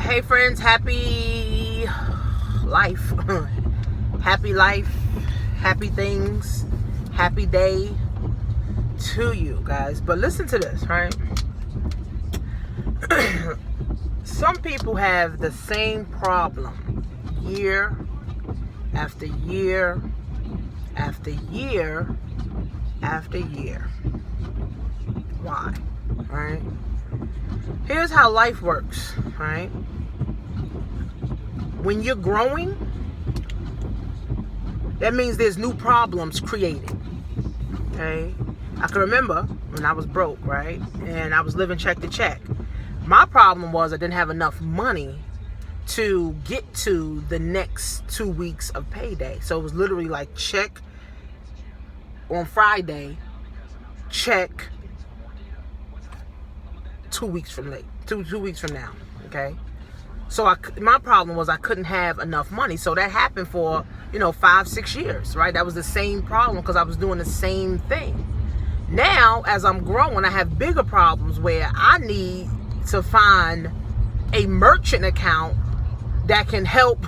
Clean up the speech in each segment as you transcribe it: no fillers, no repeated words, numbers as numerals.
Hey friends, happy life. Happy life, happy things, happy day to you guys. But listen to this, right? Some people have the same problem year after year after year after year. Why? Right? Here's how life works, right? When you're growing, that means there's new problems created. Okay? I can remember when I was broke, right? And I was living check to check. My problem was I didn't have enough money to get to the next 2 weeks of payday. So it was literally like check on Friday, check 2 weeks from late, two weeks from now. Okay? So my problem was I couldn't have enough money. So that happened for, 5-6 years, right? That was the same problem because I was doing the same thing. Now, as I'm growing, I have bigger problems where I need to find a merchant account that can help,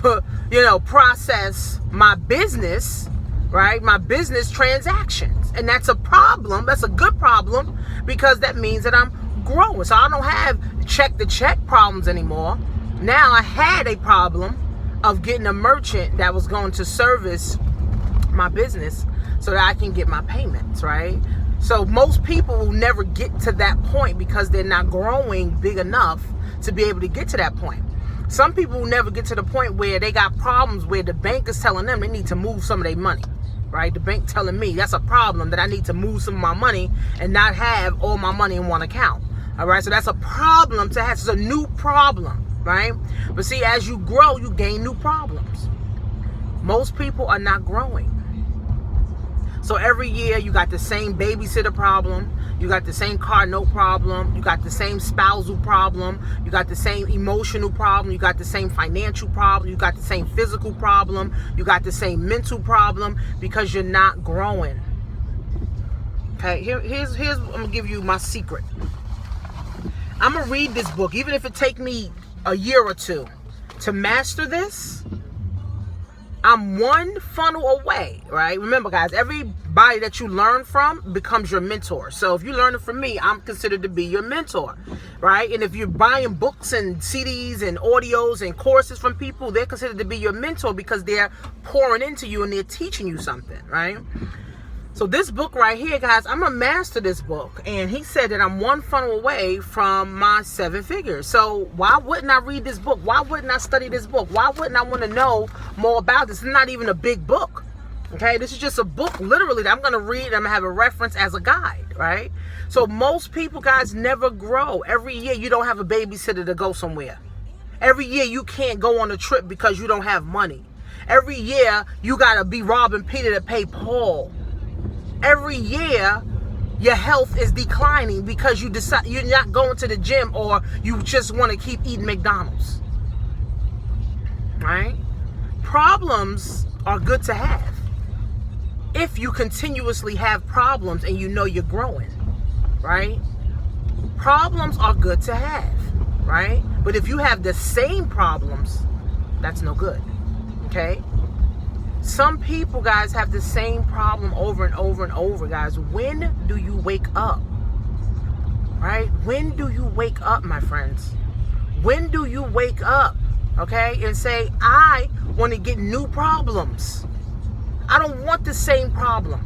process my business, right? My business transactions. And that's a problem. That's a good problem because that means that I'm growing. So I don't have check to check problems anymore. Now I had a problem of getting a merchant that was going to service my business so that I can get my payments, right? So most people will never get to that point because they're not growing big enough to be able to get to that point. Some people will never get to the point where they got problems where the bank is telling them they need to move some of their money, right? The bank telling me that's a problem, that I need to move some of my money and not have all my money in one account. All right, so that's a problem to have. It's a new problem, right? But see, as you grow, you gain new problems. Most people are not growing. So every year you got the same babysitter problem, you got the same car note problem, you got the same spousal problem, you got the same emotional problem, you got the same financial problem, you got the same physical problem, you got the same mental problem because you're not growing. Okay, here's I'm gonna give you my secret. I'm gonna read this book, even if it take me a year or two to master this. I'm one funnel away, right? Remember, guys, everybody that you learn from becomes your mentor. So if you're learning from me, I'm considered to be your mentor, right? And if you're buying books and CDs and audios and courses from people, they're considered to be your mentor because they're pouring into you and they're teaching you something, right? So this book right here, guys, I'm going to master this book. And he said that I'm one funnel away from my 7 figures. So why wouldn't I read this book? Why wouldn't I study this book? Why wouldn't I want to know more about this? It's not even a big book. Okay, this is just a book literally that I'm going to read. I'm going to have a reference as a guide, right? So most people, guys, never grow. Every year you don't have a babysitter to go somewhere. Every year you can't go on a trip because you don't have money. Every year you got to be robbing Peter to pay Paul. Every year, your health is declining because you decide you're not going to the gym or you just want to keep eating McDonald's. Right? Problems are good to have if you continuously have problems and you know you're growing. Right? Problems are good to have. Right? But if you have the same problems, that's no good. Okay? Some people, guys, have the same problem over and over and over, guys. When do you wake up? Right? When do you wake up, my friends? When do you wake up, okay, and say, I want to get new problems. I don't want the same problem.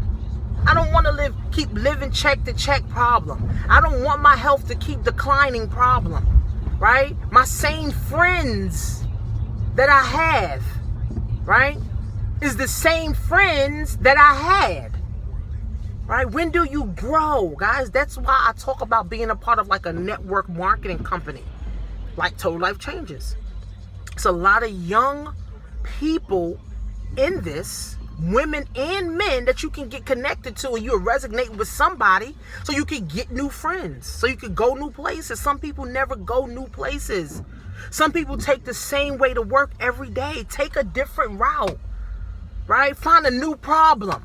I don't want to keep living check to check problem. I don't want my health to keep declining problem, right? My same friends that I have, right, is the same friends that I had, right? When do you grow, guys? That's why I talk about being a part of like a network marketing company, like Total Life Changes. It's a lot of young people in this, women and men, that you can get connected to and you'll resonate with somebody so you can get new friends, so you can go new places. Some people never go new places. Some people take the same way to work every day. Take a different route. Right? Find a new problem.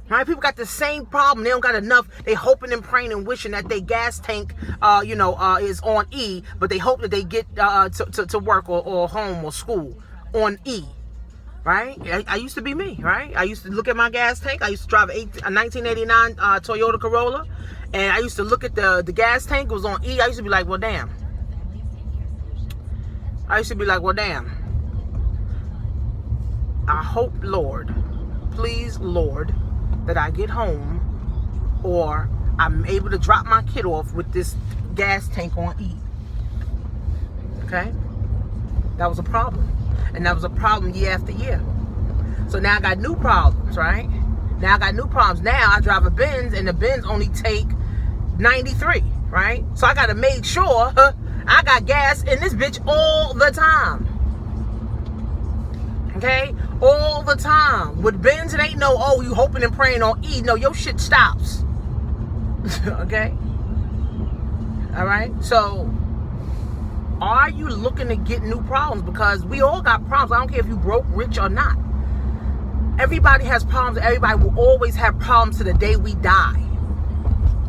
Right? People got the same problem. They don't got enough. They hoping and praying and wishing that their gas tank, is on E, but they hope that they get to work or home or school on E. Right? I used to be me. Right? I used to look at my gas tank. I used to drive a 1989 Toyota Corolla, and I used to look at the gas tank. It was on E. I used to be like, well, damn. I hope, Lord, please, Lord, that I get home or I'm able to drop my kid off with this gas tank on E. Okay? That was a problem. And that was a problem year after year. So now I got new problems, right? Now I drive a Benz, and the Benz only take 93, right? So I got to make sure I got gas in this bitch all the time. Okay? All the time. With Benz, it ain't no, oh, you hoping and praying on E. No, your shit stops. Okay? All right? So, are you looking to get new problems? Because we all got problems. I don't care if you broke, rich, or not. Everybody has problems. Everybody will always have problems to the day we die.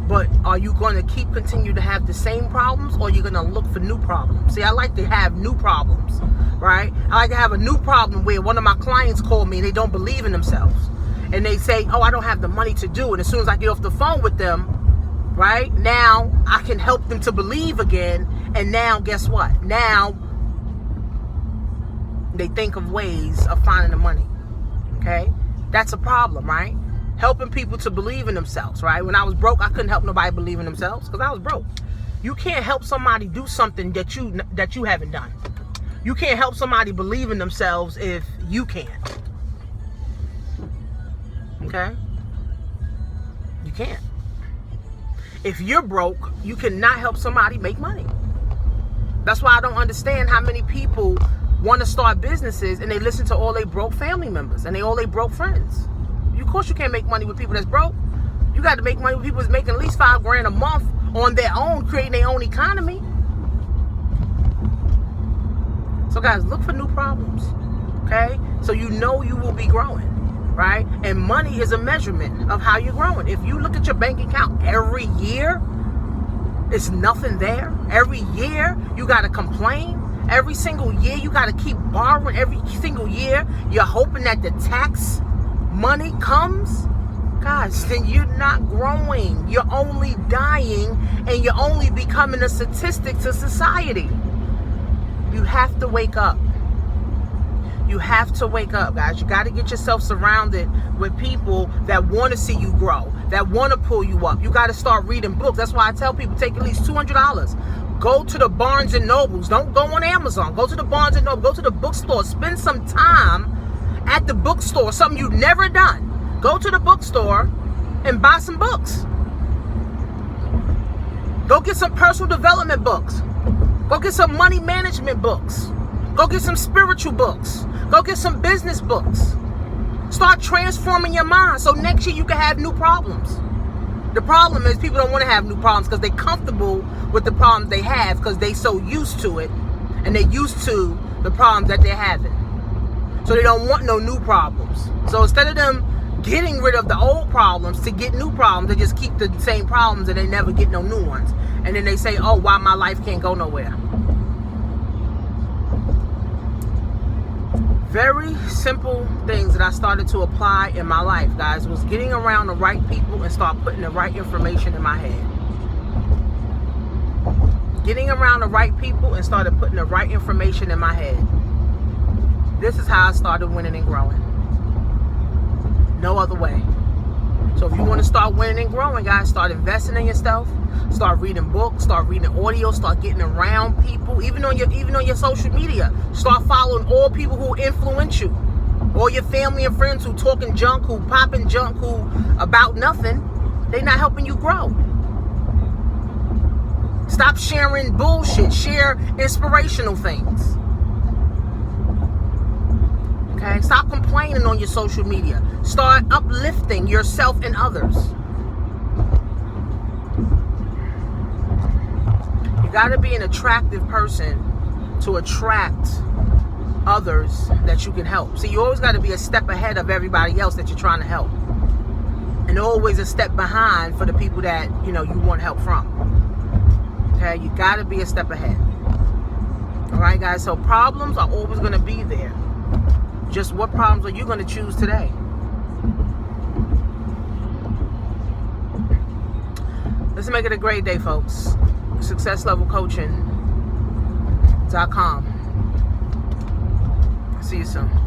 But are you going to continue to have the same problems, or are you going to look for new problems? See, I like to have new problems, right? I like to have a new problem where one of my clients call me and they don't believe in themselves. And they say, oh, I don't have the money to do it. And as soon as I get off the phone with them, right, now I can help them to believe again. And now, guess what? Now they think of ways of finding the money. Okay? That's a problem, right? Helping people to believe in themselves, right? When I was broke, I couldn't help nobody believe in themselves because I was broke. You can't help somebody do something that you haven't done. You can't help somebody believe in themselves if you can't. Okay? You can't. If you're broke, you cannot help somebody make money. That's why I don't understand how many people want to start businesses and they listen to all their broke family members and all their broke friends. Of course you can't make money with people that's broke. You got to make money with people that's making at least $5,000 a month on their own, creating their own economy. So guys, look for new problems. Okay? So you know you will be growing. Right? And money is a measurement of how you're growing. If you look at your bank account every year, it's nothing there. Every year you got to complain. Every single year you got to keep borrowing. Every single year you're hoping that the tax money comes. Guys, then you're not growing. You're only dying, and you're only becoming a statistic to society. You have to wake up. You have to wake up, guys. You got to get yourself surrounded with people that want to see you grow, that want to pull you up. You got to start reading books. That's why I tell people, take at least $200. Go to the Barnes and Nobles. Don't go on Amazon. Go to the Barnes and Nobles. Go to the bookstore. Spend some time at the bookstore, something you've never done. Go to the bookstore and buy some books. Go get some personal development books. Go get some money management books. Go get some spiritual books. Go get some business books. Start transforming your mind so next year you can have new problems. The problem is people don't want to have new problems because they're comfortable with the problems they have because they're so used to it, and they're used to the problems that they're having. So they don't want no new problems. So instead of them getting rid of the old problems to get new problems, they just keep the same problems and they never get no new ones. And then they say, oh, why my life can't go nowhere. Very simple things that I started to apply in my life, guys, was getting around the right people and start putting the right information in my head. Getting around the right people and started putting the right information in my head. This is how I started winning and growing. No other way. So if you want to start winning and growing, guys, start investing in yourself. Start reading books. Start reading audio. Start getting around people. Even on your social media. Start following all people who influence you. All your family and friends who talking junk, who popping junk, who about nothing. They not helping you grow. Stop sharing bullshit. Share inspirational things. Okay? Stop complaining on your social media. Start uplifting yourself and others. You got to be an attractive person to attract others that you can help. See, you always got to be a step ahead of everybody else that you're trying to help. and always a step behind for the people that, you know, you want help from. Okay, you got to be a step ahead. All right, guys, so problems are always going to be there. Just what problems are you going to choose today? Let's make it a great day, folks. SuccessLevelCoaching.com. See you soon.